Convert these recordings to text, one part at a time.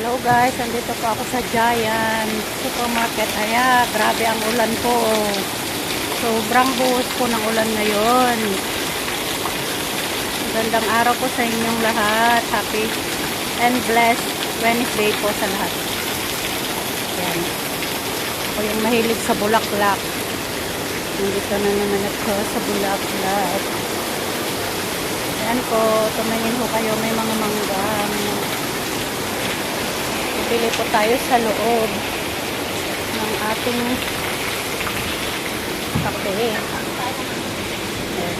Hello guys, andito po ako sa Giant Supermarket. Grabe ang ulan po. Sobrang buhos po ng ulan ngayon. Magandang araw po sa inyong lahat. Happy and blessed Wednesday po sa lahat. Yan. Ako yung mahilig sa bulaklak. Nandito na naman ako sa bulaklak. Yan po, tumingin po kayo, may mga manggang. Bili po tayo sa loob ng ating kape. Ayan.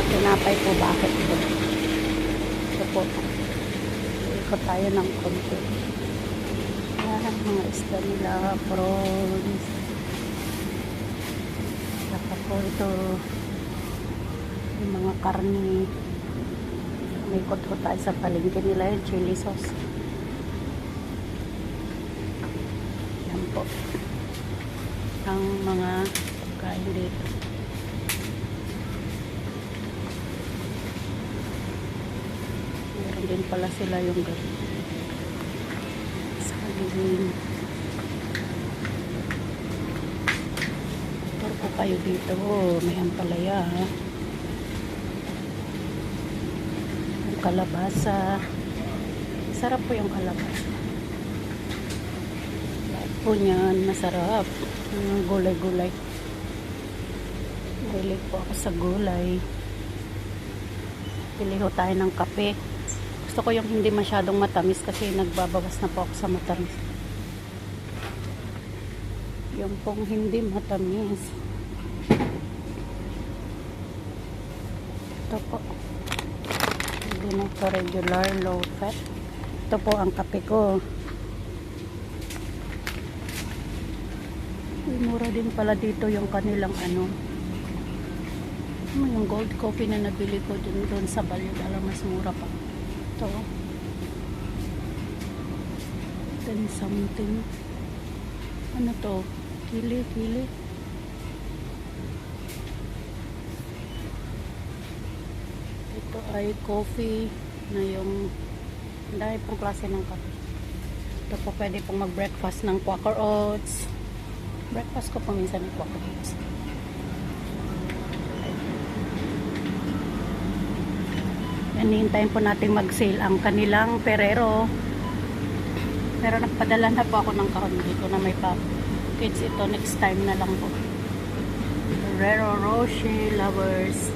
Tinapay po, bakit po? Ito po. Ikot tayo ng konti. Ayan, mga isda nila, prawns. Saka po ito, yung mga karni. May ikot po tayo sa palengke nila, yung chili sauce. Po ang mga pagkain dito. Meron din pala sila yung saging. Ito po kayo dito. May ampalaya. Yung kalabasa. Sarap po yung kalabasa po niyan, masarap. Gulay-gulay. Mahilig po ako sa gulay. Pili ho tayo ng kape. Gusto ko yung hindi masyadong matamis kasi nagbabawas na po ako sa matamis. Yung pong hindi matamis. Ito po. Hindi na ito regular low fat. Ito po ang kape ko. Mura din pala dito yung kanilang yung gold coffee na nabili ko doon sa Balyod. Alam, mas mura pa. Ito 10 something. Ano to? Kili. Ito ay coffee na yung dahil pong klase ng kape. Ito po pwede pong mag breakfast ng Quaker Oats. Breakfast ko po minsan ng Quaker Oats. Yan, hintayin po natin mag-sale ang kanilang Ferrero. Pero nagpadala na po ako ng kahon dito na may kids. Ito next time na lang po. Ferrero Rocher lovers.